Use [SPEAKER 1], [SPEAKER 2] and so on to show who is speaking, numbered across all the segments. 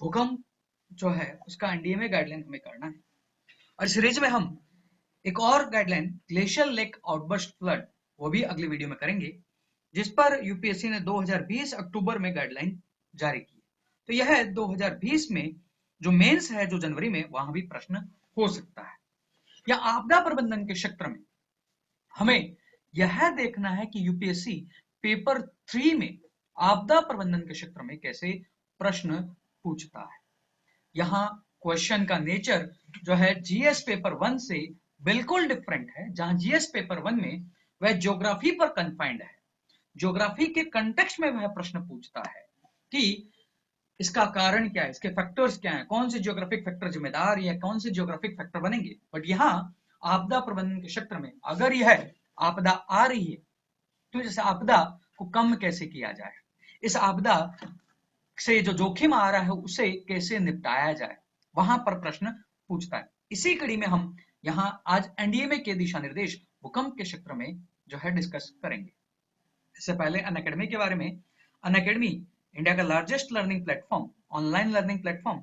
[SPEAKER 1] भूकंप जो है उसका एनडीए में गाइडलाइन हमें करना है। और सीरीज में हम एक और guideline glacial lake outburst flood वो भी अगली वीडियो में करेंगे, जिस पर यूपीएससी ने 2020 अक्टूबर में गाइडलाइन जारी की। तो यह 2020 में जो मेंस है जो जनवरी में, वहां भी प्रश्न हो सकता है। या आपदा प्रबंधन के क्षेत्र में हमें यह देखना है कि यूपीएससी पेपर 3 में आपदा प्रबंधन के क्षेत्र में कैसे प्रश्न पूछता है। यहाँ क्वेश्चन का नेचर जो है जीएस पेपर 1 से बिल्कुल डिफरेंट है, जहां जीएस पेपर 1 में वह ज्योग्राफी पर कन्फाइंड है। ज्योग्राफी के कंटेक्स्ट में वह प्रश्न पूछता है कि इसका कारण क्या है, इसके फैक्टर्स क्या हैं, कौन से ज्योग्राफिक फैक्टर जिम्मेदार या कौन से ज्योग्राफिक फैक्टर बनेंगे। बट यहाँ आपदा प्रबंधन के क्षेत्र में अगर यह आपदा आ रही है तो इस आपदा को कम कैसे किया जाए, इस आपदा से जो जोखिम आ रहा है उसे कैसे निपटाया जाए, वहां पर प्रश्न पूछता है। इसी कड़ी में हम यहाँ आज एनडीएमए के दिशा निर्देश भूकंप के क्षेत्र में जो है डिस्कस करेंगे। इससे पहले अनअकैडमी के बारे में। अनअकैडमी इंडिया का largest learning platform, online learning platform,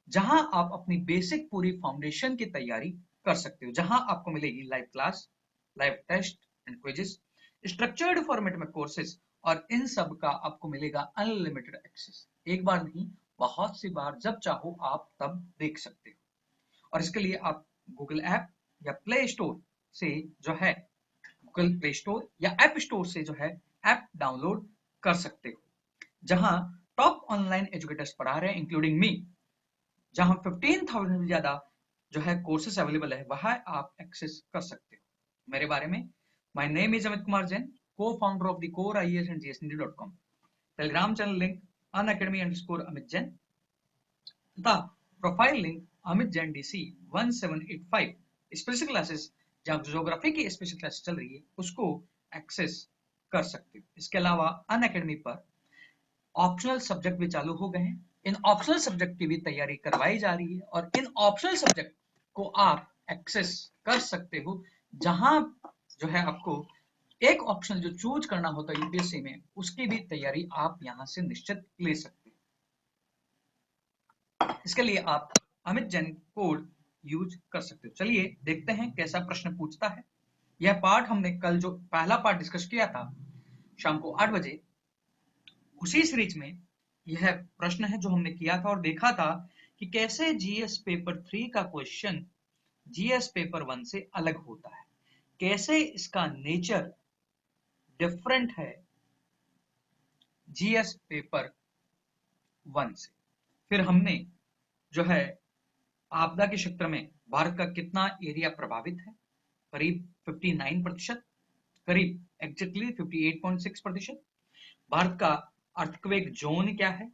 [SPEAKER 1] जहां आप अपनी बेसिक पूरी फाउंडेशन की तैयारी कर सकते हो, जहां आपको मिलेगी live class, live test and quizzes, structured format में कोर्सेज, और इन सब का आपको मिलेगा अनलिमिटेड एक्सेस। एक बार नहीं, बहुत सी बार, जब चाहो आप तब देख सकते हो। और इसके लिए आप गूगल ऐप या प्ले स्टोर से जो है गूगल प्ले स्टोर या ऐप स्टोर से जो है ऐप डाउनलोड कर सकते हो, जहां टॉप ऑनलाइन एजुकेटर्स पढ़ा रहे हैं इंक्लूडिंग मी, जहां 15,000 से ज्यादा जो है कोर्सेस अवेलेबल है, वहां आप एक्सेस कर सकते हो। मेरे बारे में, my name is Amit Kumar Jain, co-founder of the core IAS and जीएसएनडी.com, टेलीग्राम चैनल लिंक unacademy_अमित जैन, तथा profile link Amit Jain DC 1785। Special classes, जहां ज्योग्राफी की स्पेशल क्लास चल रही है, उसको एक्सेस कर सकते हो। इसके अलावा अनअकैडमी पर ऑप्शनल सब्जेक्ट भी चालू हो गए हैं। इन ऑप्शनल सब्जेक्ट की भी तैयारी करवाई जा रही है और इन ऑप्शनल सब्जेक्ट को आप एक्सेस कर सकते हो, जहां जो है आपको एक ऑप्शन जो चूज करना होता है यूपीएससी में, उसकी भी तैयारी आप यहां से निश्चित ले सकते हो। इसके लिए आप अमित जैन कोड यूज कर सकते हो। चलिए देखते हैं कैसा प्रश्न पूछता है। यह पार्ट हमने कल जो पहला पार्ट डिस्कस किया था शाम को 8 बजे, उसी सीरीज में यह प्रश्न है जो हमने किया था और देखा था कि कैसे जीएस पेपर 3 का क्वेश्चन जीएस पेपर 1 से अलग होता है, कैसे इसका नेचर डिफरेंट है जीएस पेपर 1 से। फिर हमने जो है आपदा के क्षेत्र में भारत का कितना एरिया प्रभावित है, करीब 59%, करीब एग्जैक्टली 58.6%। भारत का अर्थक्वेक जोन क्या है,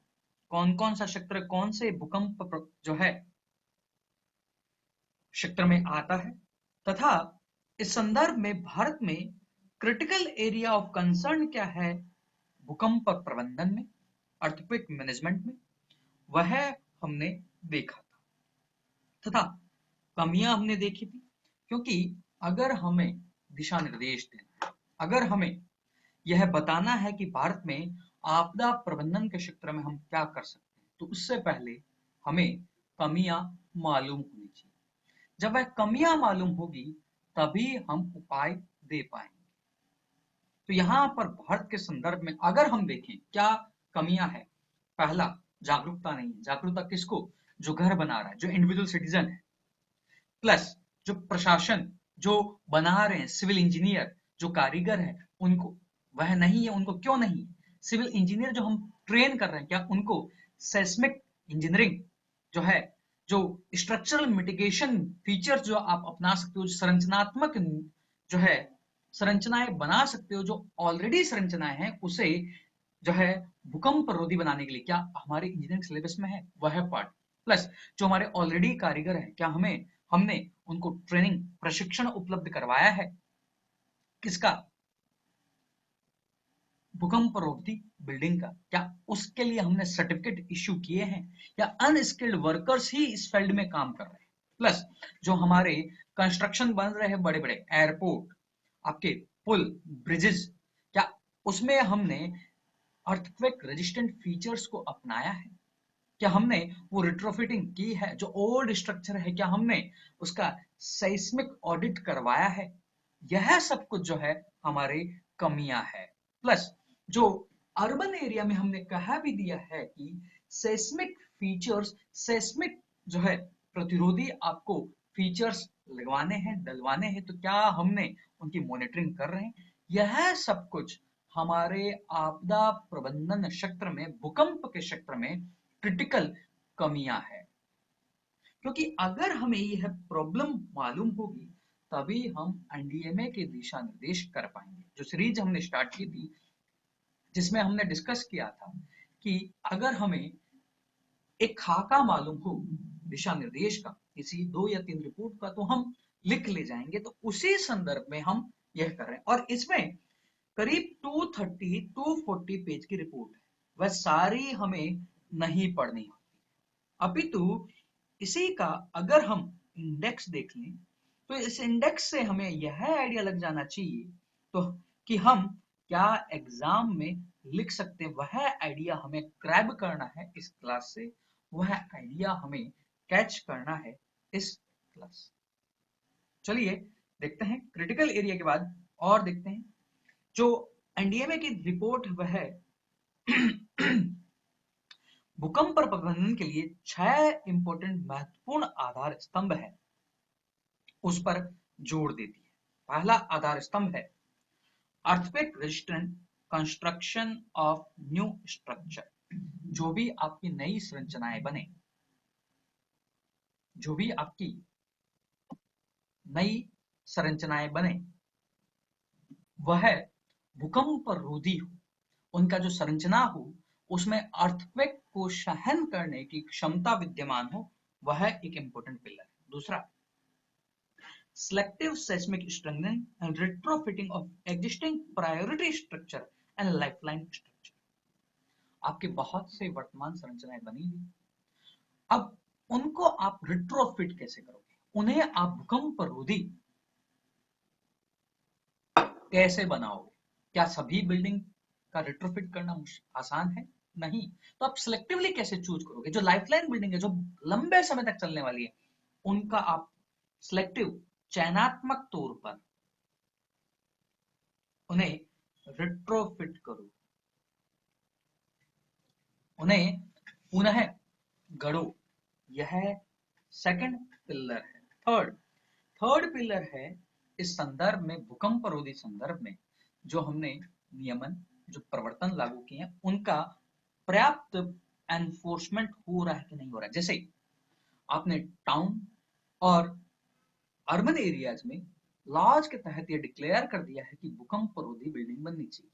[SPEAKER 1] कौन कौन सा क्षेत्र कौन से भूकंप जो है क्षेत्र में आता है, तथा इस संदर्भ में भारत में क्रिटिकल एरिया ऑफ कंसर्न क्या है भूकंप प्रबंधन में, अर्थक्वेक मैनेजमेंट में, वह हमने देखा था। तथा कमियां हमने देखी थी, क्योंकि अगर हमें दिशा निर्देश देना है, अगर हमें यह बताना है कि भारत में आपदा प्रबंधन के क्षेत्र में हम क्या कर सकते हैं, तो उससे पहले हमें कमियां मालूम होनी चाहिए। जब वह कमियां मालूम होगी तभी हम उपाय दे पाएंगे। तो यहाँ पर भारत के संदर्भ में अगर हम देखें क्या कमियां है, पहला, जागरूकता नहीं है। जागरूकता किसको? जो घर बना रहा है, जो इंडिविजुअल सिटीजन है, प्लस जो प्रशासन जो बना रहे हैं, सिविल इंजीनियर जो कारीगर है, उनको वह नहीं है। उनको क्यों नहीं? सिविल इंजीनियर जो हम ट्रेन कर रहे हैं, क्या उनको सेस्मिक इंजीनियरिंग जो है, जो स्ट्रक्चरल मिटिगेशन फीचर्स जो आप अपना सकते हो, जो संरचनात्मक जो है संरचनाएं बना सकते हो, जो ऑलरेडी संरचनाएं हैं उसे जो है भूकंप रोधी बनाने के लिए क्या हमारे इंजीनियरिंग सिलेबस में है, वह पार्ट, प्लस जो हमारे ऑलरेडी कारीगर हैं, क्या हमने उनको ट्रेनिंग प्रशिक्षण उपलब्ध करवाया है, किसका? भूकंप रोधी बिल्डिंग का, क्या उसके लिए हमने सर्टिफिकेट इश्यू किए हैं, या अनस्किल्ड वर्कर्स ही इस फील्ड में काम कर रहे हैं। प्लस जो हमारे कंस्ट्रक्शन बन रहे हैं, बड़े बड़े एयरपोर्ट, आपके पुल, ब्रिजेस, क्या उसमें हमने अर्थक्वेक रेजिस्टेंट फीचर्स को अपनाया है? क्या हमने वो रिट्रोफिटिंग की है? जो ओल्ड स्ट्रक्चर है क्या हमने उसका सेस्मिक ऑडिट करवाया है? यह सब कुछ जो है हमारी कमियां है। प्लस जो अर्बन एरिया में हमने कहा भी दिया है कि सेस्मिक फीचर्स, सेस्मिक जो है प्रतिरोधी आपको फीचर्स लगवाने हैं, डलवाने हैं, तो क्या हमने उनकी मॉनिटरिंग कर रहे हैं? यह सब कुछ हमारे आपदा प्रबंधन क्षेत्र में, भूकंप के क्षेत्र में क्रिटिकल कमियां है। क्योंकि अगर हमें यह प्रॉब्लम मालूम होगी तभी हम एनडीएमए के दिशा निर्देश कर पाएंगे। जो सीरीज हमने स्टार्ट की थी जिसमें हमने डिस्कस किया था कि अगर हमें एक खाका मालूम हो दिशा निर्देश का, किसी 2 या 3 रिपोर्ट का, तो हम लिख ले जाएंगे। तो उसी संदर्भ में हम यह कर रहे हैं और इसमें करीब 230 240 पेज की रिपोर्ट है, वह सारी हमें नहीं पढ़नी होती, अपितु इसी का अगर हम इंडेक्स देख लें तो इस इंडेक्स से हमें यह आइडिया लग जाना चाहिए तो कि हम क्या एग्जाम में लिख सकते हैं। वह आइडिया हमें क्रैब करना है इस क्लास से, वह आइडिया हमें कैच करना है इस क्लास। चलिए देखते हैं क्रिटिकल एरिया के बाद और देखते हैं जो एनडीएमए की रिपोर्ट वह भूकंप प्रबंधन के लिए 6 इंपॉर्टेंट महत्वपूर्ण आधार स्तंभ है उस पर जोर देती है। पहला आधार स्तंभ है earthquake resistant construction of new structure. जो भी आपकी नई संरचनाएं बने, जो भी आपकी नई संरचनाएं बने वह भूकंप रोधी हो, उनका जो संरचना हो उसमें अर्थक्वेक को सहन करने की क्षमता विद्यमान हो, वह एक इंपॉर्टेंट पिलर है। दूसरा, selective seismic strengthening and retrofitting of existing priority structure and lifeline structure। आपके बहुत से वर्तमान संरचनाएं बनी हुई, अब उनको आप रिट्रोफिट कैसे करोगे, उन्हें आप भूकंप रोधी कैसे बनाओगे? क्या सभी बिल्डिंग का रिट्रोफिट करना आसान है? नहीं। तो आप सिलेक्टिवली कैसे चूज करोगे? जो लाइफलाइन बिल्डिंग है, जो लंबे समय तक चलने वाली है, उनका आप सिलेक्टिव चयनात्मक तौर पर उन्हें रिट्रोफिट करो, उन्हें पुनः गढ़ो। यह सेकंड पिलर है। थर्ड पिलर है इस संदर्भ में, भूकंप रोधी संदर्भ में जो हमने नियमन, जो प्रवर्तन लागू किए हैं, उनका पर्याप्त एनफोर्समेंट हो रहा है कि नहीं हो रहा है। जैसे आपने टाउन और अर्बन एरियाज में लॉज के तहत यह डिक्लेयर कर दिया है कि भूकंप रोधी बिल्डिंग बननी चाहिए,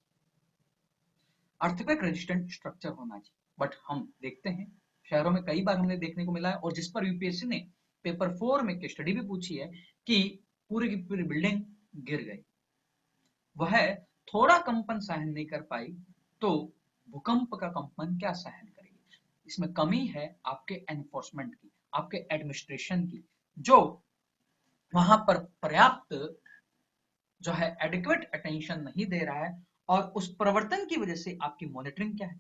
[SPEAKER 1] अर्थक्वेक रेजिस्टेंट स्ट्रक्चर होना चाहिए। बट हम देखते हैं शहरों में कई बार हमने देखने को मिला है, और जिस पर यूपीएससी ने पेपर 4 में स्टडी भी पूछी है कि पूरी की पूरी बिल्डिंग गिर गई, वह थोड़ा कंपन सहन नहीं कर पाई, तो भूकंप का कंपन क्या सहन करेगी? इसमें कमी है आपके एनफोर्समेंट की, आपके एडमिनिस्ट्रेशन की, जो वहां पर पर्याप्त जो है एडिक्वेट अटेंशन नहीं दे रहा है, और उस प्रवर्तन की वजह से आपकी मॉनिटरिंग क्या है,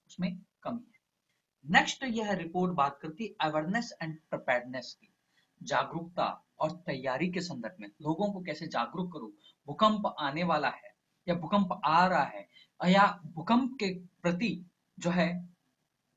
[SPEAKER 1] उसमें कमी है। नेक्स्ट यह रिपोर्ट बात करती है अवेयरनेस एंड प्रिपेयर्डनेस की, जागरूकता और तैयारी के संदर्भ में लोगों को कैसे जागरूक करो, भूकंप आने वाला है या भूकंप आ रहा है, या भूकंप के प्रति जो है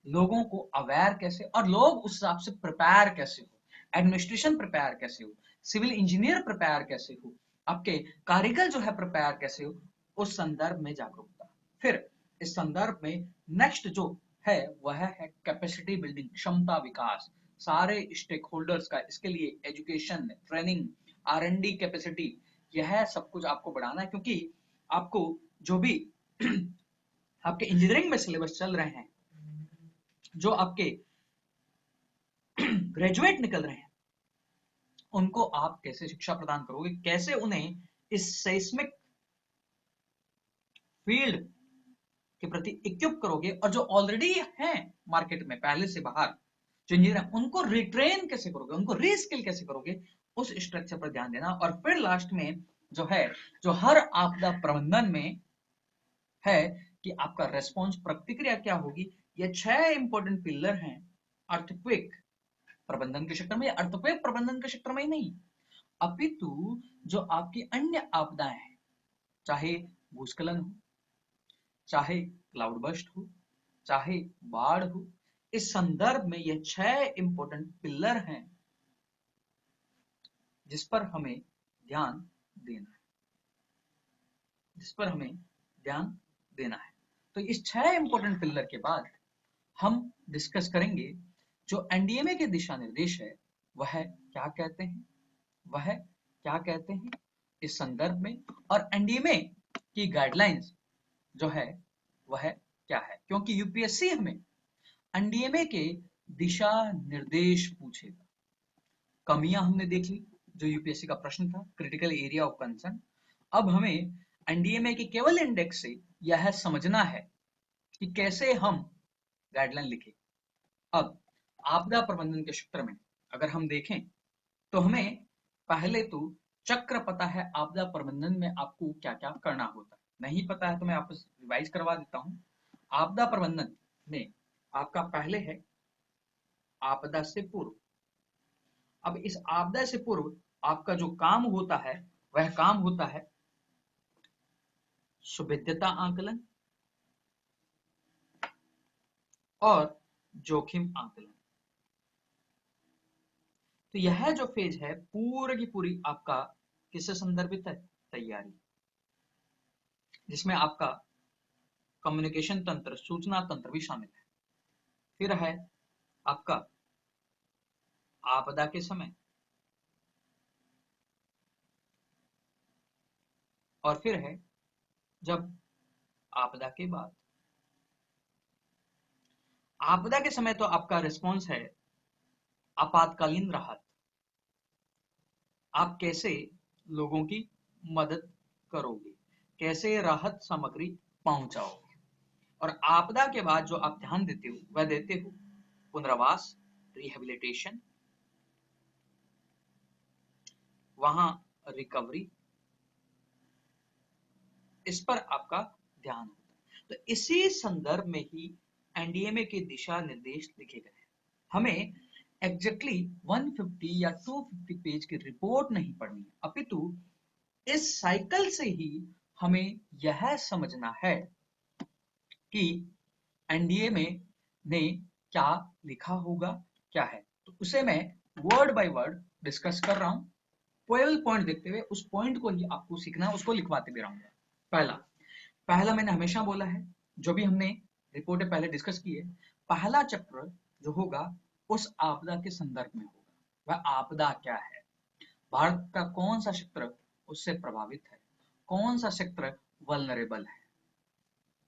[SPEAKER 1] लोगों को अवेयर कैसे, और लोग उस हिसाब से प्रिपेयर कैसे हो, एडमिनिस्ट्रेशन प्रिपेयर कैसे हो, सिविल इंजीनियर प्रिपेयर कैसे हो, आपके कारीगर जो है प्रिपेयर कैसे हो, उस संदर्भ में जागरूकता। फिर इस संदर्भ में नेक्स्ट जो है वह है कैपेसिटी बिल्डिंग, क्षमता विकास, सारे स्टेक होल्डर्स का इसके लिए एजुकेशन, ट्रेनिंग, R&D कैपेसिटी, यह सब कुछ आपको बढ़ाना है। क्योंकि आपको जो भी आपके इंजीनियरिंग में सिलेबस चल रहे हैं, जो आपके ग्रेजुएट निकल रहे हैं, उनको आप कैसे शिक्षा प्रदान करोगे, कैसे उन्हें इस सेस्मिक फील्ड के प्रति इक्विप करोगे, और जो ऑलरेडी हैं मार्केट में पहले से बाहर जो इंजीनियर हैं, उनको रिट्रेन कैसे करोगे, उनको रीस्किल कैसे करोगे, उस स्ट्रक्चर पर ध्यान देना। और फिर लास्ट में जो है, जो हर आपदा प्रबंधन में है कि आपका रेस्पॉन्स, प्रतिक्रिया क्या होगी, ये 6 इंपॉर्टेंट पिलर हैं अर्थक्वेक प्रबंधन के क्षेत्र में। अर्थक्वेक प्रबंधन के क्षेत्र में ही नहीं, अपितु जो आपकी अन्य आपदाएं हैं, चाहे भूस्खलन हो, चाहे क्लाउड बर्स्ट हो, चाहे बाढ़ हो, इस संदर्भ में ये 6 इंपॉर्टेंट पिलर हैं जिस पर हमें ध्यान देना है, जिस पर हमें ध्यान देना है। तो इस 6 इंपॉर्टेंट पिलर के बाद हम डिस्कस करेंगे जो एनडीएमए के दिशा निर्देश है वह क्या कहते हैं, वह क्या कहते हैं इस संदर्भ में, और एनडीएमए की गाइडलाइंस जो है वह क्या है, क्योंकि यूपीएससी हमें एनडीएमए के दिशा निर्देश पूछेगा। कमियां हमने देख ली, जो यूपीएससी का प्रश्न था, क्रिटिकल एरिया ऑफ कंसर्न। अब हमें एनडीएमए के केवल इंडेक्स से यह समझना है कि कैसे हम गाइडलाइन लिखें। अब आपदा प्रबंधन के क्षेत्र में अगर हम देखें तो हमें पहले तो चक्र पता है आपदा प्रबंधन में आपको क्या क्या करना होता है, नहीं पता है तो मैं आपको रिवाइज करवा देता हूं। आपदा प्रबंधन में आपका पहले है आपदा से पूर्व। अब इस आपदा से पूर्व आपका जो काम होता है वह काम होता है सुविध्यता आकलन और जोखिम आकलन। तो यह जो फेज है पूरी की पूरी आपका किससे संदर्भित है, तैयारी, जिसमें आपका कम्युनिकेशन तंत्र, सूचना तंत्र भी शामिल है। फिर है आपका आपदा के समय, और फिर है जब आपदा के बाद। आपदा के समय तो आपका रिस्पॉन्स है आपातकालीन राहत, आप कैसे लोगों की मदद करोगे, कैसे राहत सामग्री पहुंचाओगे। और आपदा के बाद जो आप ध्यान देते हो वह देते हो पुनर्वास, रिहेबिलिटेशन, वहां रिकवरी, इस पर आपका ध्यान होता है। तो इसी संदर्भ में ही एनडीएमए के दिशा निर्देश लिखे गए हैं। हमें एग्जैक्टली 150 या 250 पेज की रिपोर्ट नहीं पढ़नी है, अपितु इस साइकिल से ही हमें यह समझना है कि एनडीएमए ने क्या लिखा होगा, क्या है। तो उसे मैं वर्ड बाय वर्ड डिस्कस कर रहा हूं, पॉइंट देखते हुए उस पॉइंट को ही आपको सीखना है, उसको लिखवाते भी रहूंगा। पहला मैंने हमेशा बोला है, जो भी हमने रिपोर्ट पहले डिस्कस की है, पहला चैप्टर जो होगा उस आपदा के संदर्भ में होगा। वह आपदा क्या है, भारत का कौन सा क्षेत्र उससे प्रभावित है, कौन सा क्षेत्र वल्नरेबल है,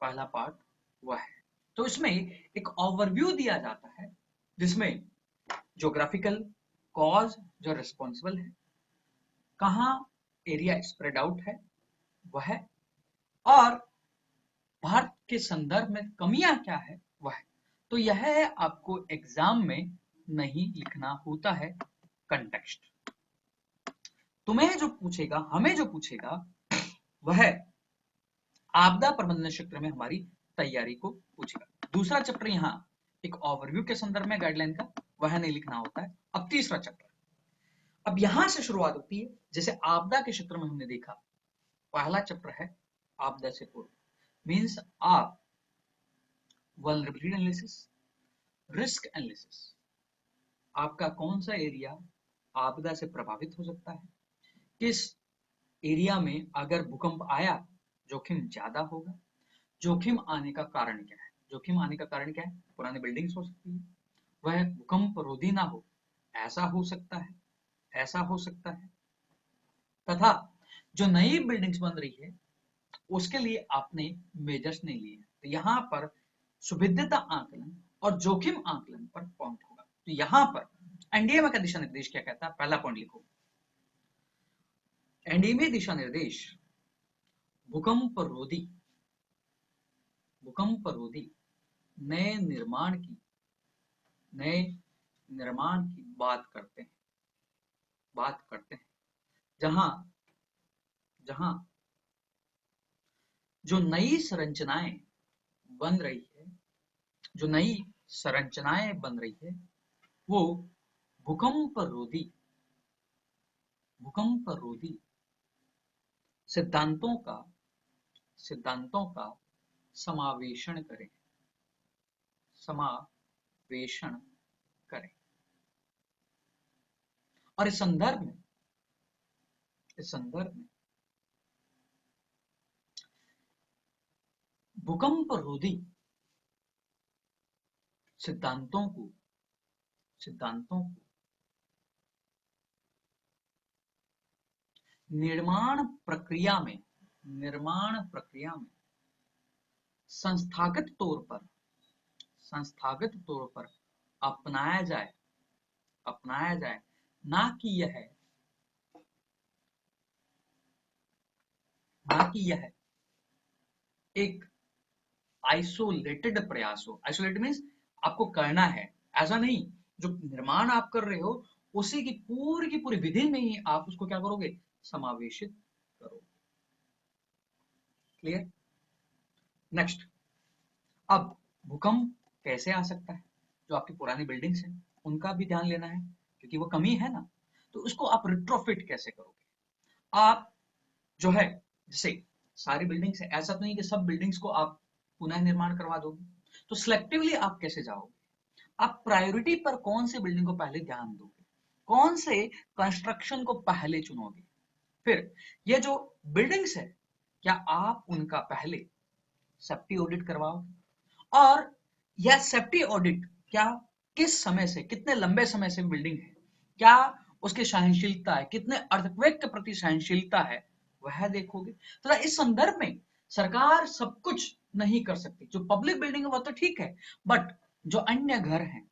[SPEAKER 1] पहला पार्ट वह है। तो इसमें एक ओवरव्यू दिया जाता है जिसमें ज्योग्राफिकल कॉज जो रिस्पॉन्सिबल है, कहाँ एरिया स्प्रेड आउट है वह, और भारत के संदर्भ में कमियां क्या है वह। तो यह आपको एग्जाम में नहीं लिखना होता है कंटेक्स्ट। तुम्हें जो पूछेगा, हमें जो पूछेगा वह आपदा प्रबंधन क्षेत्र में हमारी तैयारी को पूछेगा। दूसरा चैप्टर यहाँ एक ओवरव्यू के संदर्भ में गाइडलाइन का, वह नहीं लिखना होता है। अब तीसरा चैप्टर, अब यहां से शुरुआत होती है। जैसे आपदा के क्षेत्र में हमने देखा पहला चैप्टर है आपदा से पूर्व, मीन्स आप वल्नरेबिलिटी एनालिसिस, रिस्क एनालिसिस, आपका कौन सा एरिया आपदा से प्रभावित हो सकता है, किस एरिया में अगर भूकंप आया जोखिम ज्यादा होगा, जोखिम आने का कारण क्या है, जोखिम आने का कारण क्या है, पुरानी बिल्डिंग्स हो सकती है, वह भूकंप रोधी ना हो, ऐसा हो सकता है, ऐसा हो सकता है, तथा जो नई बिल्डिंग्स बन रही है उसके लिए आपने मेजर्स नहीं लिए। तो यहाँ पर सुविध्यता आकलन और जोखिम आकलन पर पॉइंट होगा। तो यहाँ पर एनडीएमए का दिशा निर्देश क्या कहता है, पहला पॉइंट लिखो, एनडीएमए दिशा निर्देश भूकंप रोधी, भूकंप रोधी नए निर्माण की, नए निर्माण की बात करते हैं, बात करते हैं, जहां जहां जो नई संरचनाएं बन रही है जो नई संरचनाएं बन रही है वो भूकंप रोधी सिद्धांतों का समावेशन करें समावेशन करें। और इस संदर्भ में भूकंप रोधी सिद्धांतों को निर्माण प्रक्रिया में संस्थागत तौर पर अपनाया जाए, ना कि यह एक आइसोलेटेड प्रयास हो। आइसोलेटेड मीन्स आपको करना है, ऐसा नहीं जो निर्माण आप कर रहे हो उसी की पूरी विधि में ही आप उसको क्या करोगे, समावेशित करोगे। क्लियर? नेक्स्ट, अब भूकंप कैसे आ सकता है? जो आपकी पुरानी बिल्डिंग्स हैं उनका भी ध्यान लेना है क्योंकि वो कमी है ना, तो उसको आप रिट्रोफिट कैसे करोगे? आप जो है जैसे सारी बिल्डिंग्स है, ऐसा तो नहीं कि सब बिल्डिंग्स को आप पुनः निर्माण करवा दोगे, तो सिलेक्टिवली आप कैसे जाओगे? आप प्रायोरिटी पर कौन से बिल्डिंग को पहले ध्यान दोगे, कौन से कंस्ट्रक्शन को पहले चुनोगे? फिर ये जो बिल्डिंग्स है क्या आप उनका पहले सेफ्टी ऑडिट करवाओगे? और यह सेफ्टी ऑडिट क्या किस समय से, कितने लंबे समय से बिल्डिंग है, क्या उसकी सहनशीलता है, कितने अर्थक्वेक के प्रति सहनशीलता है, वह देखोगे। तो इस संदर्भ में सरकार सब कुछ नहीं कर सकती। जो पब्लिक बिल्डिंग है वो तो ठीक है, बट जो अन्य घर हैं,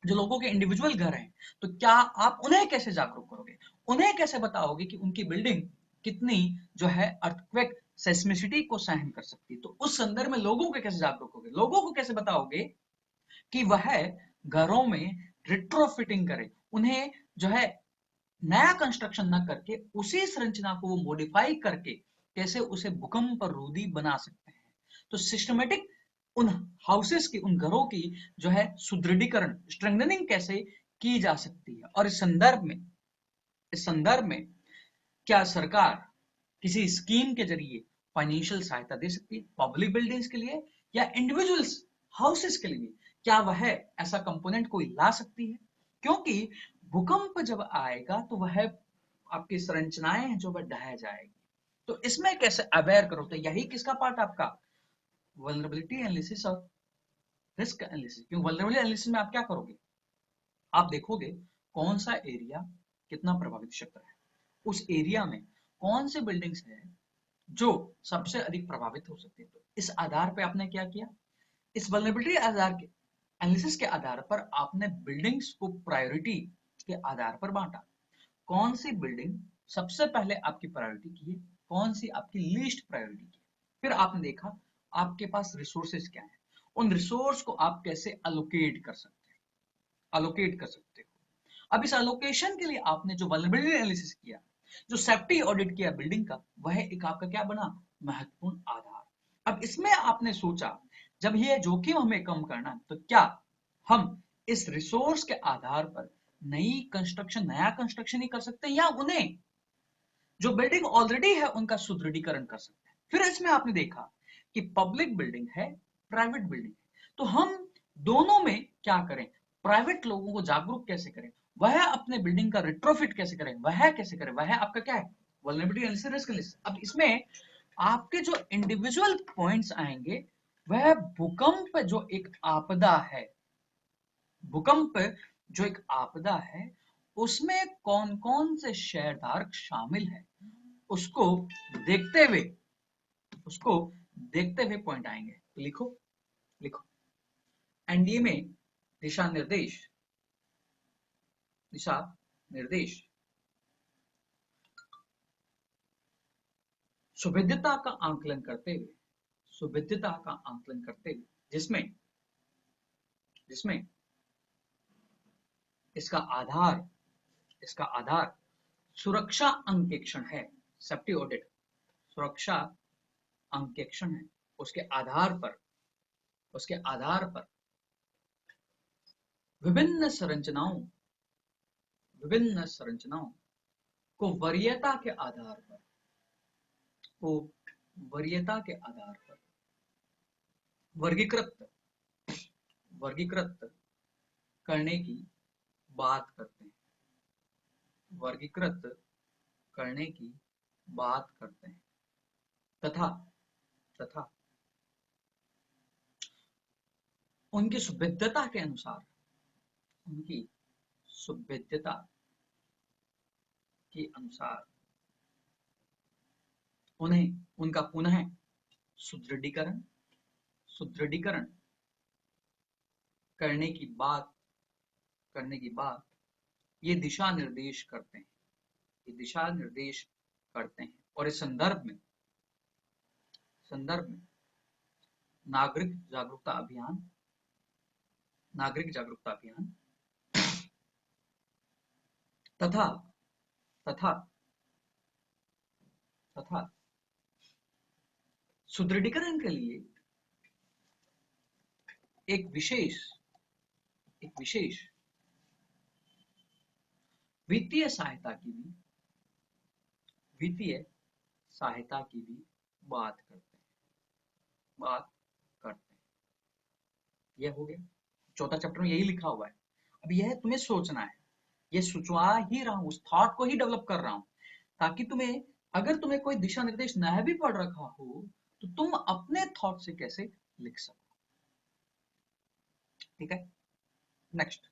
[SPEAKER 1] जो लोगों के इंडिविजुअल घर हैं, तो क्या आप उन्हें कैसे जागरूक करोगे? उन्हें कैसे बताओगे कि उनकी बिल्डिंग कितनी जो है अर्थक्वेक सेस्मिसिटी को सहन कर सकती है? तो उस संदर्भ में लोगों को कैसे जागरूक करोगे, लोगों को कैसे बताओगे कि वह घरों में रिट्रोफिटिंग करे, उन्हें जो है नया कंस्ट्रक्शन ना करके उसी संरचना को वो मॉडिफाई करके कैसे उसे भूकंप रोधी बना सकते हैं? तो सिस्टमेटिक उन हाउसेस की, उन घरों की जो है सुदृढ़ीकरण, स्ट्रेंथनिंग कैसे की जा सकती है? और इस संदर्भ में क्या सरकार किसी स्कीम के जरिए फाइनेंशियल सहायता दे सकती है पब्लिक बिल्डिंग्स के लिए या इंडिविजुअल्स हाउसेस के लिए? क्या वह ऐसा कंपोनेंट कोई ला सकती है? क्योंकि भूकंप जब आएगा तो वह आपकी संरचनाएं हैं जो वह ढह जाएगी। तो इसमें कैसे अवेयर करो? तो यही किसका पार्ट आपका वल्नरेबिलिटी एनालिसिस और रिस्क एनालिसिस। क्यों वल्नरेबिलिटी एनालिसिस में आप क्या करोगे? आप देखोगे कौन सा एरिया कितना प्रभावित क्षेत्र है, उस एरिया में कौन से बिल्डिंग्स है जो सबसे अधिक प्रभावित हो सकती है। तो इस आधार पे आपने क्या किया, इस वल्नरेबिलिटी आधार के एनालिसिस के आधार पर आपने बिल्डिंग्स को प्रायोरिटी के आधार पर बांटा। कौन सी बिल्डिंग सबसे पहले आपकी प्रायोरिटी की है, कौन सी आपकी लीस्ट प्रायोरिटी की है। फिर आपने देखा आपके पास रिसोर्सेज क्या है, उन रिसोर्स को आप कैसे अलोकेट कर सकते हो। अब इस अलोकेशन के लिए आपने जो वल्नरेबिलिटी एनालिसिस किया, जो सेफ्टी ऑडिट किया बिल्डिंग का, वह एक आपका क्या बना, महत्वपूर्ण आधार। अब इसमें आपने सोचा जब ये जोखिम हमें कम करना तो क्या हम इस रिसोर्स के आधार पर नया कंस्ट्रक्शन ही कर सकते हैं या उन्हें जो बिल्डिंग ऑलरेडी है उनका सुदृढ़ीकरण कर सकते हैं? फिर इसमें आपने देखा कि पब्लिक बिल्डिंग है, प्राइवेट बिल्डिंग है, तो हम दोनों में क्या करें, प्राइवेट लोगों को जागरूक कैसे करें, वह अपने बिल्डिंग का रिट्रोफिट कैसे करें, वह आपका क्या है, वल्नरेबिलिटी एनालिसिस, रिस्क एनालिसिस। अब इसमें आपके जो इंडिविजुअल पॉइंट्स आएंगे वह भूकंप जो एक आपदा है, उसमें कौन कौन से शेयरधारक शामिल है उसको देखते हुए पॉइंट आएंगे। तो लिखो एनडीए में दिशा निर्देश सुविधता का आंकलन करते हुए जिसमें इसका आधार सुरक्षा अंकेक्षण है, सेफ्टी ऑडिट सुरक्षा अंकेक्षण है। उसके आधार पर विभिन्न संरचनाओं को वरीयता के आधार पर वर्गीकृत करने की बात करते हैं। वर्गीकृत करने की बात करते हैं तथा उनकी सुविधता के अनुसार उन्हें उनका पुनः सुदृढ़ीकरण करने की बात ये दिशा निर्देश करते हैं और इस संदर्भ में नागरिक जागरूकता अभियान तथा सुदृढ़ीकरण के लिए एक विशेष वित्तीय सहायता की भी बात करते हैं। यह हो गया, चौथा चैप्टर में यही लिखा हुआ है। अब यह तुम्हें सोचना है, ये सोचवा ही रहा हूं, उस थॉट को ही डेवलप कर रहा हूं, ताकि अगर तुम्हें कोई दिशा निर्देश न भी पढ़ रखा हो तो तुम अपने थॉट से कैसे लिख सको। ठीक है, नेक्स्ट।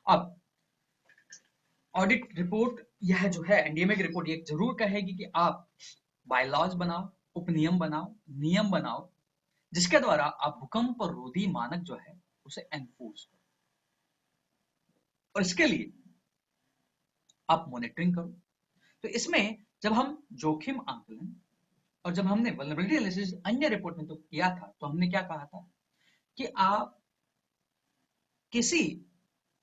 [SPEAKER 1] अब ऑडिट रिपोर्ट, यह जो है एनडीएमए की रिपोर्ट, ये जरूर कहेगी कि आप बायलॉज बनाओ, उपनियम बनाओ, नियम बनाओ, जिसके द्वारा आप भूकंप रोधी मानक जो है उसे एनफोर्स करो, और इसके लिए आप मॉनिटरिंग करो। तो इसमें जब हम जोखिम आकलन और जब हमने वल्नरेबिलिटी एनालिसिस अन्य रिपोर्ट में तो किया था, तो हमने क्या कहा था कि आप किसी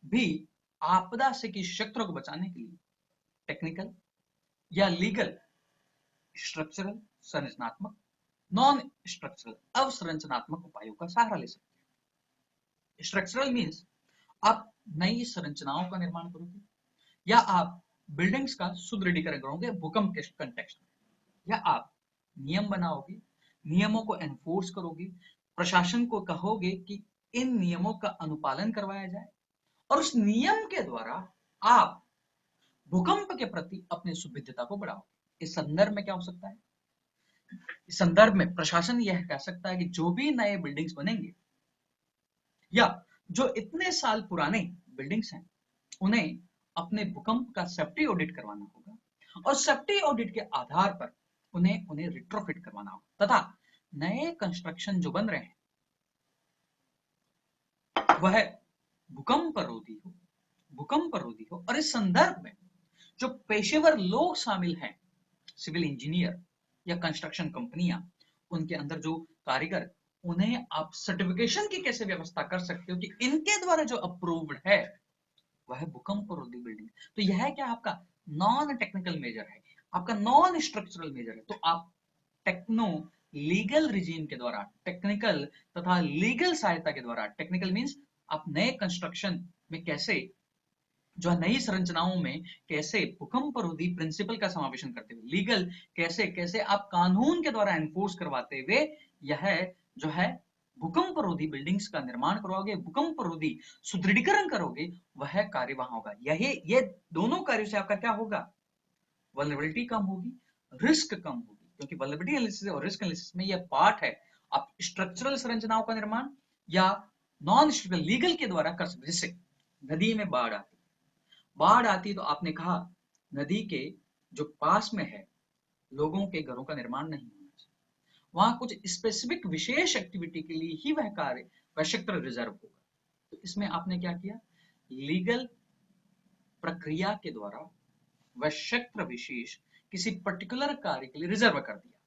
[SPEAKER 1] भी आपदा से किसी क्षेत्र को बचाने के लिए टेक्निकल या लीगल, स्ट्रक्चरल, संरचनात्मक, नॉन स्ट्रक्चरल, अवसंरचनात्मक उपायों का सहारा ले सकते हैं। स्ट्रक्चरल मीन्स आप नई संरचनाओं का निर्माण करोगे, या आप बिल्डिंग्स का सुदृढ़ीकरण करोगे भूकंप के कंटेक्स्ट में, या आप नियम बनाओगे, नियमों को एनफोर्स करोगे, प्रशासन को कहोगे कि इन नियमों का अनुपालन करवाया जाए, और उस नियम के द्वारा आप भूकंप के प्रति अपनी सुविधता को बढ़ाओगे। इस संदर्भ में क्या हो सकता है? इस संदर्भ में प्रशासन यह कह सकता है कि जो भी नए बिल्डिंग्स बनेंगे या जो इतने साल पुराने बिल्डिंग्स हैं, उन्हें अपने भूकंप का सेफ्टी ऑडिट करवाना होगा, और सेफ्टी ऑडिट के आधार पर उन्हें रिट्रोफिट करवाना होगा, तथा नए कंस्ट्रक्शन जो बन रहे हैं वह भूकंप रोधी हो। और इस संदर्भ में जो पेशेवर लोग शामिल हैं, सिविल इंजीनियर या कंस्ट्रक्शन कंपनियां, उनके अंदर जो कारीगर, उन्हें आप सर्टिफिकेशन की कैसे व्यवस्था कर सकते हो कि इनके द्वारा जो अप्रूव्ड है वह भूकंप रोधी बिल्डिंग। तो यह क्या आपका नॉन टेक्निकल मेजर है, आपका नॉन स्ट्रक्चरल मेजर है। तो आप टेक्नो लीगल रिजीम के द्वारा, टेक्निकल तथा लीगल सहायता के द्वारा, टेक्निकल मींस आप नए कंस्ट्रक्शन में कैसे, जो नई संरचनाओं में कैसे भूकंप रोधी प्रिंसिपल का समावेशन करते हुए, लीगल कैसे आप कानून के द्वारा एनफोर्स करवाते हुए यह जो है भूकंप रोधी बिल्डिंग्स का निर्माण करवाओगे, भूकंप रोधी सुदृढ़ीकरण करोगे, वह कार्य वहां होगा। ये दोनों कार्यों से आपका क्या होगा? वल्नरेबिलिटी कम होगी, रिस्क कम होगी, क्योंकि वल्नरेबिलिटी एनालिसिस और रिस्क एनालिसिस में यह पार्ट है। आप स्ट्रक्चरल संरचनाओं का निर्माण या नॉन स्ट्रक्चरल लीगल के द्वारा कर सकते। जैसे नदी में बाढ़ आती तो आपने कहा नदी के जो पास में है लोगों के घरों का निर्माण नहीं होना चाहिए, वहां कुछ स्पेसिफिक विशेष एक्टिविटी के लिए ही वह कार्य, वह क्षेत्र रिजर्व होगा। तो इसमें आपने क्या किया? लीगल प्रक्रिया के द्वारा वह क्षेत्र विशेष किसी पर्टिकुलर कार्य के लिए रिजर्व कर दिया।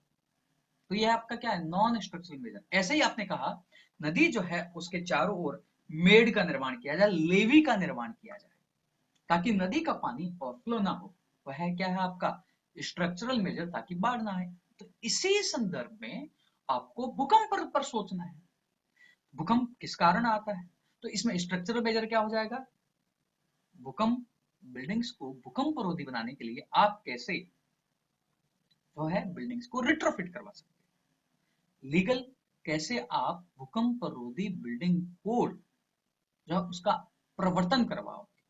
[SPEAKER 1] तो यह आपका क्या है? Non structural measure. ऐसे ही आपने कहा नदी जो है उसके चारों ओर मेड का निर्माण किया जाए, लेवी का निर्माण किया जाए, ताकि नदी का पानी ओवरफ्लो ना हो। वह क्या है आपका? स्ट्रक्चरल मेजर, ताकि बाढ़ ना आए। तो इसी संदर्भ में आपको भूकंप पर सोचना है। भूकंप किस कारण आता है? तो इसमें स्ट्रक्चरल मेजर क्या हो जाएगा, भूकंप बिल्डिंग्स को भूकंप रोधी बनाने के लिए आप कैसे जो है बिल्डिंग्स को रिट्रोफिट करवा सकते हैं, लीगल कैसे आप भूकंप रोधी बिल्डिंग कोड जो उसका प्रवर्तन करवाओगे।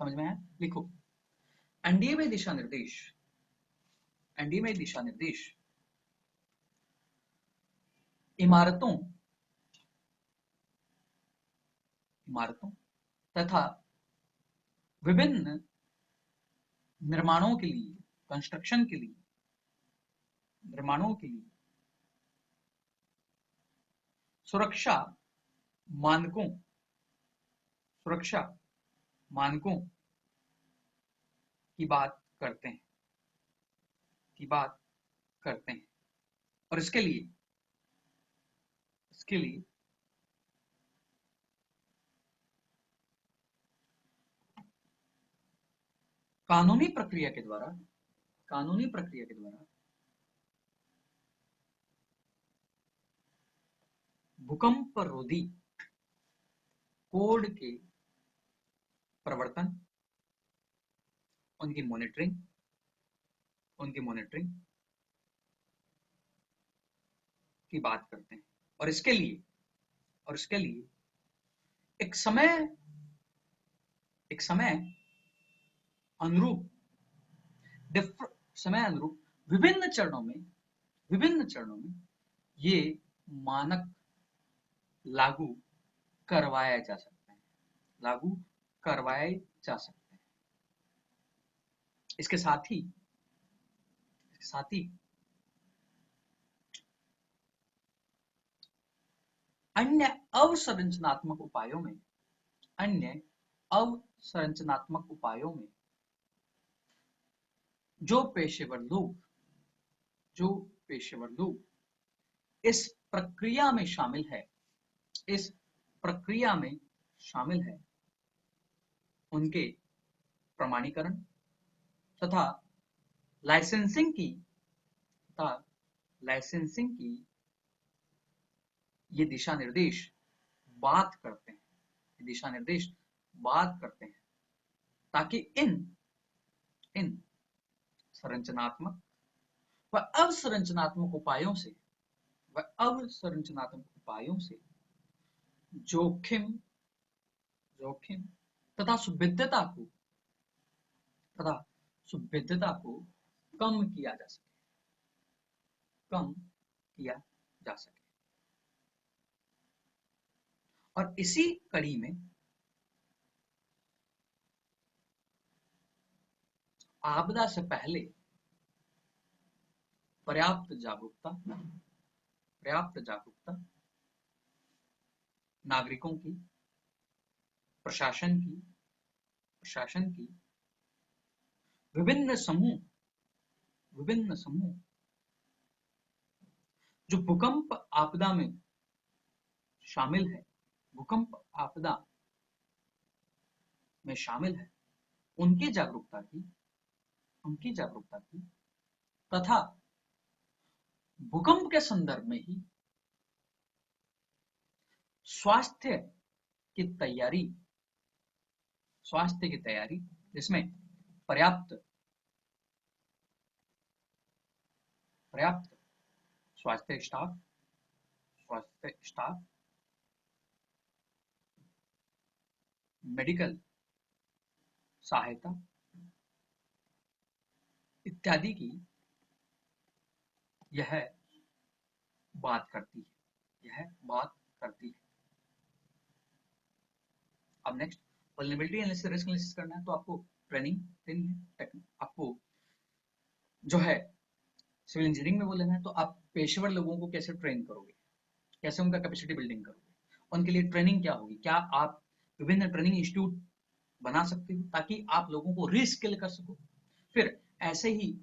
[SPEAKER 1] समझ में आया? लिखो, एनडीए में दिशा निर्देश, एनडीए में दिशा निर्देश इमारतों इमारतों तथा विभिन्न निर्माणों के लिए, कंस्ट्रक्शन के लिए, निर्माणों के लिए सुरक्षा मानकों, सुरक्षा मानकों की बात करते हैं, की बात करते हैं। और इसके लिए कानूनी प्रक्रिया के द्वारा, कानूनी प्रक्रिया के द्वारा भूकंप रोधी कोड के प्रवर्तन, उनकी मॉनिटरिंग की बात करते हैं। और इसके लिए एक अनुरूप विभिन्न चरणों में ये मानक लागू करवाए जा सकते हैं, इसके साथ ही अन्य अवसंरचनात्मक उपायों में जो पेशेवर लोग इस प्रक्रिया में शामिल है, उनके प्रमाणीकरण तथा लाइसेंसिंग की ये दिशा निर्देश बात करते हैं, ताकि इन संरचनात्मक व अवसंरचनात्मक उपायों से जोखिम तथा सुविधता को कम किया जा सके। और इसी कड़ी में आपदा से पहले पर्याप्त जागरूकता नागरिकों की, प्रशासन की विभिन्न समूह जो भूकंप आपदा में शामिल है, उनकी जागरूकता की तथा भूकंप के संदर्भ में ही स्वास्थ्य की तैयारी जिसमें पर्याप्त स्वास्थ्य स्टाफ, मेडिकल सहायता इत्यादि की यह बात करती है। अब next, vulnerability analysis, risk analysis करना है तो आपको ट्रेनिंग है, आपको जो है सिविल इंजीनियरिंग में वो लेना है, तो आप पेशेवर लोगों को कैसे ट्रेन करोगे, कैसे उनका कैपेसिटी बिल्डिंग करोगे, उनके लिए ट्रेनिंग क्या होगी, क्या आप विभिन्न ट्रेनिंग इंस्टीट्यूट बना सकते हो ताकि आप लोगों को रीस्किल कर सको। फिर ऐसे ही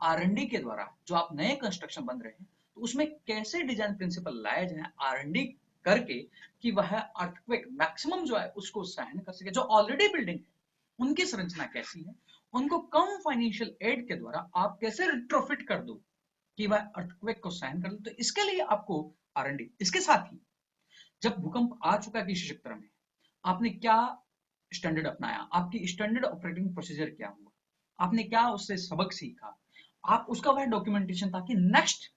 [SPEAKER 1] R&D के द्वारा जो आप नए कंस्ट्रक्शन बन रहे हैं तो उसमें कैसे डिजाइन प्रिंसिपल लाए जाए R&D करके कि वह अर्थक्वेक मैक्सिमम जो है उसको सहन कर सके। जो ऑलरेडी बिल्डिंग है उनकी संरचना कैसी है, उनको कम फाइनेंशियल एड के द्वारा आप कैसे रिट्रोफिट कर दो कि वह अर्थक्वेक को सहन कर ले। तो इसके लिए आपको R&D, इसके साथ ही जब भूकंप आ चुका है किसी क्षेत्र में आपने क्या स्टैंडर्ड अपनाया, आपकी स्टैंडर्ड ऑपरेटिंग प्रोसीजर क्या हुआ, आपने क्या उससे सबक सीखा, आप उसका वह डॉक्यूमेंटेशन, ताकि नेक्स्ट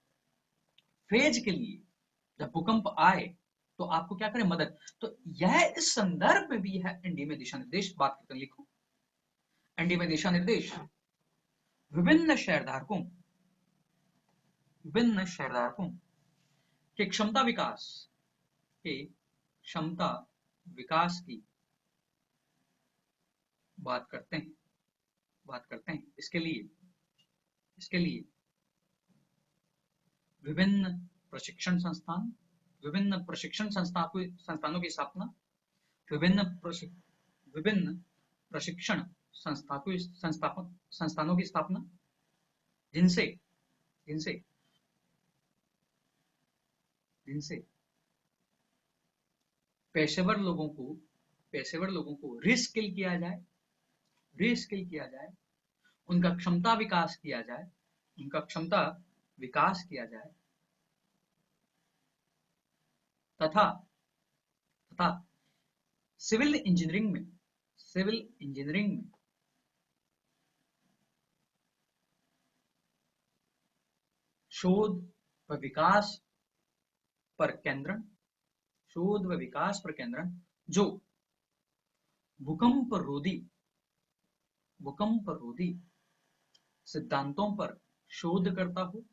[SPEAKER 1] फेज के लिए जब भूकंप आए तो आपको क्या करे, मदद। तो यह इस संदर्भ में भी है एनडीए में दिशा निर्देश। बात करते हैं, लिखो एनडीए में दिशा निर्देश विभिन्न शेयरधारकों के क्षमता विकास की बात करते हैं। इसके लिए विभिन्न प्रशिक्षण संस्थानों की स्थापना, विभिन्न प्रशिक्षण संस्थानों की स्थापना, जिनसे पेशेवर लोगों को रीस्किल किया जाए, उनका क्षमता विकास किया जाए, तथा सिविल इंजीनियरिंग में शोध व विकास पर केंद्रण, जो भूकंप रोधी सिद्धांतों पर शोध करता हो,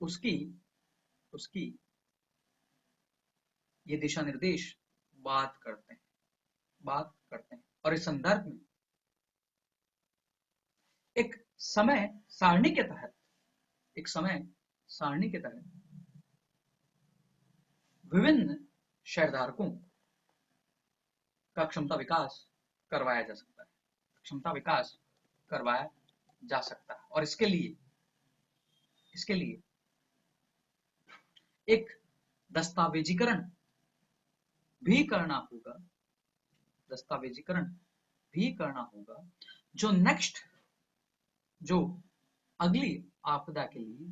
[SPEAKER 1] उसकी ये दिशा निर्देश बात करते हैं। और इस संदर्भ में एक समय सारणी के तहत विभिन्न शेयरधारकों का क्षमता विकास करवाया जा सकता है। और इसके लिए एक दस्तावेजीकरण भी करना होगा, जो अगली आपदा के लिए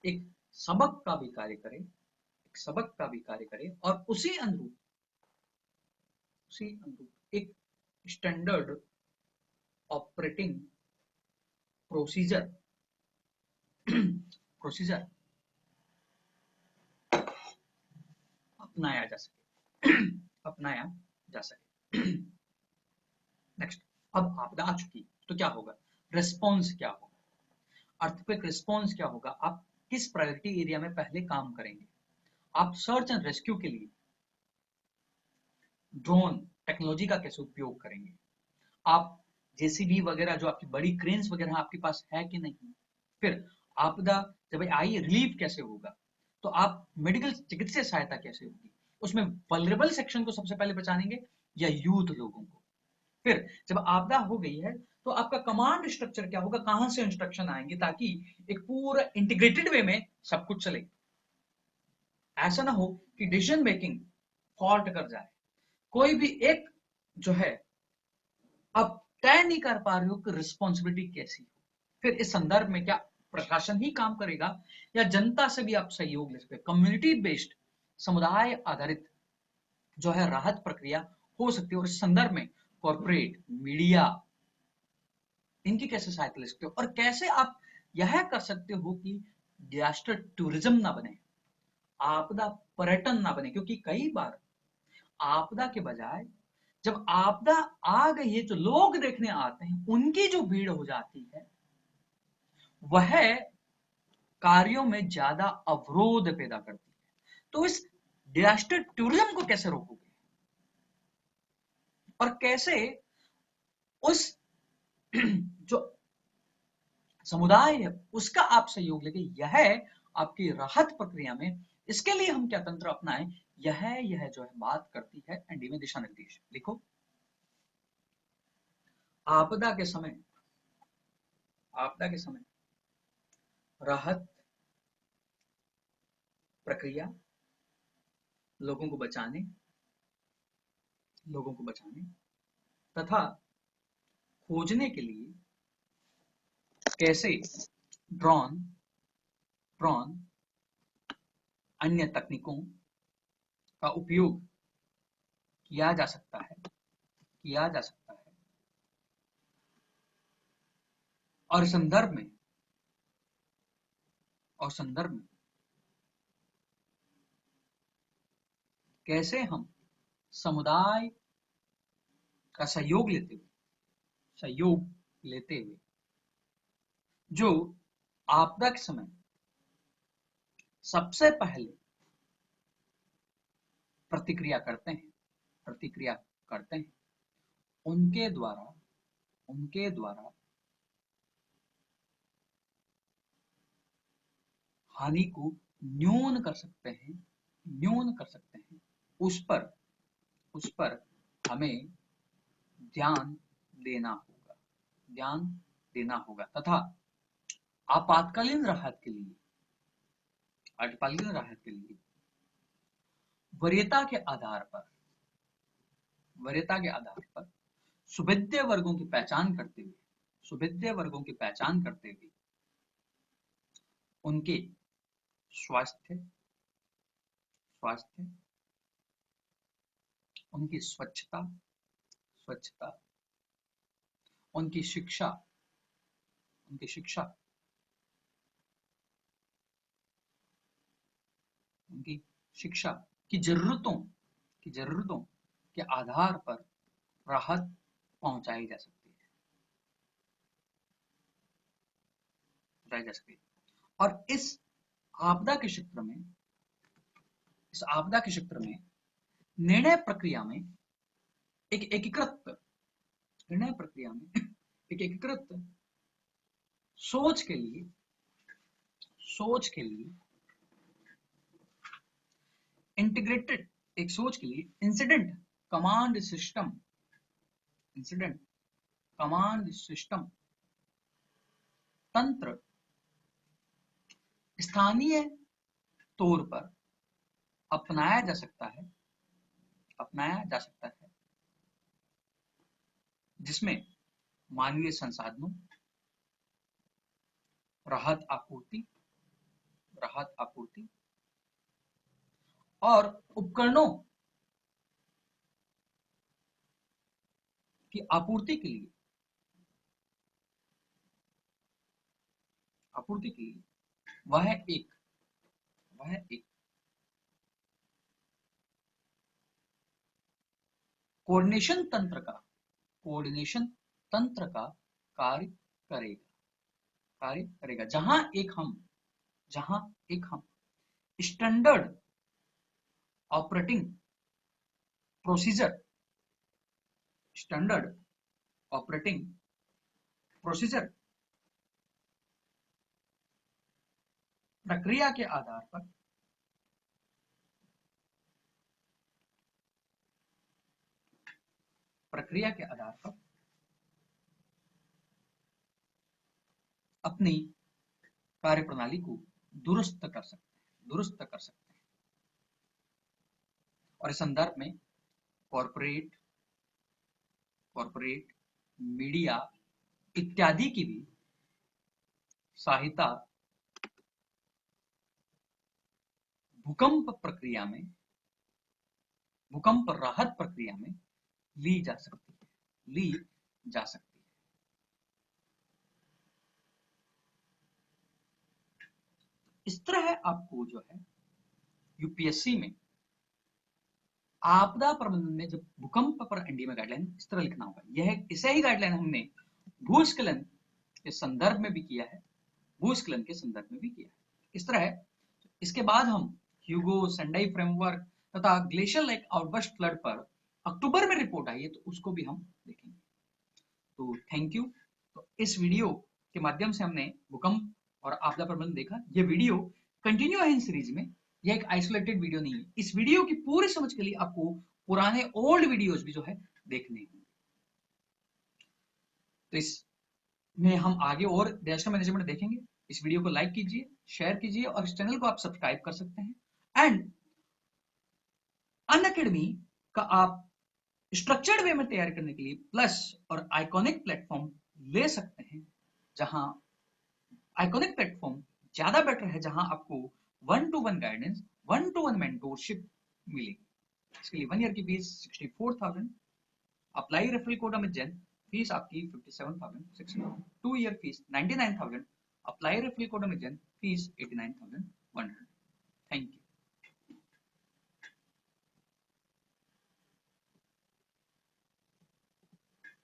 [SPEAKER 1] एक सबक का भी कार्य करे, और उसी अनुरूप एक स्टैंडर्ड ऑपरेटिंग प्रोसीजर अपनाया जा सके। नेक्स्ट, अब आपदा आ चुकी तो क्या होगा, रिस्पॉन्स क्या होगा, अर्थक्वेक रिस्पॉन्स क्या होगा, आप किस प्रायोरिटी एरिया में पहले काम करेंगे, आप सर्च एंड रेस्क्यू के लिए ड्रोन टेक्नोलॉजी का कैसे उपयोग करेंगे, आप जेसीबी वगैरह जो आपकी बड़ी क्रेन्स वगैरह आपके पास है कि नहीं, फिर आपदा जब आई रिलीफ कैसे होगा, तो आप मेडिकल चिकित्सा सहायता कैसे होगी, उसमें वल्नरेबल सेक्शन को सबसे पहले बचाएंगे या यूथ लोगों को, फिर जब आपदा हो गई है तो आपका कमांड स्ट्रक्चर क्या होगा, कहां से इंस्ट्रक्शन आएंगे, ताकि एक पूरा इंटीग्रेटेड वे में सब कुछ चले, ऐसा ना हो कि डिसीजन मेकिंग फॉल्ट कर जाए, कोई भी एक जो है आप तय नहीं कर पा रहे हो कि रिस्पॉन्सिबिलिटी कैसी हो, फिर इस संदर्भ में क्या प्रशासन ही काम करेगा या जनता से भी आप सहयोग ले सकते, कम्युनिटी बेस्ड समुदाय आधारित जो है राहत प्रक्रिया हो सकती है, और इस संदर्भ में कॉर्पोरेट मीडिया इनकी कैसे सहायता ले सकते हो, और कैसे आप यह कर सकते हो कि डिजास्टर टूरिज्म ना बने, आपदा पर्यटन ना बने, क्योंकि कई बार आपदा के बजाय जब आपदा आ गई है, जो लोग देखने आते हैं उनकी जो भीड़ हो जाती है, वह कार्यों में ज्यादा अवरोध पैदा करती है। तो इस डिजास्टर टूरिज्म को कैसे रोकोगे, और कैसे उस जो समुदाय है उसका आप सहयोग लेके यह आपकी राहत प्रक्रिया में, इसके लिए हम क्या तंत्र अपनाएं, यह जो है बात करती है एनडीए में दिशा निर्देश। लिखो, आपदा के समय राहत प्रक्रिया लोगों को बचाने तथा खोजने के लिए कैसे ड्रोन अन्य तकनीकों का उपयोग किया जा सकता है और संदर्भ में कैसे हम समुदाय का सहयोग लेते हुए जो आपदा के समय सबसे पहले प्रतिक्रिया करते हैं उनके द्वारा हानि को न्यून कर सकते हैं उस पर हमें ध्यान देना होगा तथा आपातकालीन राहत के लिए वरीयता के आधार पर सुविधा वर्गों की पहचान करते हुए उनके स्वास्थ्य, उनकी स्वच्छता, उनकी शिक्षा की जरूरतों के आधार पर राहत पहुंचाई जा सकती है। और इस आपदा के क्षेत्र में निर्णय प्रक्रिया में एक एकीकृत सोच के लिए इंटीग्रेटेड इंसिडेंट कमांड सिस्टम तंत्र स्थानीय तौर पर अपनाया जा सकता है जिसमें मानवीय संसाधनों, राहत आपूर्ति और उपकरणों की आपूर्ति के लिए वह एक कोऑर्डिनेशन तंत्र का कार्य करेगा जहां एक हम स्टैंडर्ड ऑपरेटिंग प्रोसीजर प्रक्रिया के आधार पर अपनी कार्यप्रणाली को दुरुस्त कर सकते हैं और इस संदर्भ में कॉर्पोरेट मीडिया इत्यादि की भी सहायता भूकंप राहत प्रक्रिया में ली जा सकती है। इस तरह आपको जो है यूपीएससी में आपदा प्रबंधन में जब भूकंप पर एनडीए में गाइडलाइन इस तरह लिखना होगा। इसे ही गाइडलाइन हमने भूस्खलन के संदर्भ में भी किया है। इस तरह इसके बाद हम ह्यूगो, सेंडाई फ्रेमवर्क तथा ग्लेशियल लाइक आउटबर्स्ट फ्लड पर अक्टूबर में रिपोर्ट आई है तो उसको भी हम देखेंगे। तो थैंक यू। तो इस वीडियो के माध्यम से हमने भूकंप और आपदा प्रबंधन देखा। ये वीडियो कंटिन्यू है इन सीरीज में, यह एक आइसोलेटेड वीडियो नहीं है। इस वीडियो की पूरी समझ के लिए आपको पुराने ओल्ड वीडियोस भी जो है देखने होंगे। तो इसमें हम आगे और डिजास्टर मैनेजमेंट देखेंगे। इस वीडियो को लाइक कीजिए, शेयर कीजिए और इस चैनल को आप सब्सक्राइब कर सकते हैं। एंड अनअकैडमी का आप स्ट्रक्चर्ड वे में तैयार करने के लिए प्लस और आइकॉनिक प्लेटफॉर्म ले सकते हैं, जहां आइकॉनिक प्लेटफॉर्म ज्यादा बेटर है, जहां आपको 1-to-1 गाइडेंस, 1-to-1 मेंटोरशिप मिलेगी। इसके लिए 1 ईयर की fees 64,000, apply referral code Amit Jain, fees आपकी 57,600, 2 year fees 99,000, apply referral code Amit Jain, fees 89,100। Thank you.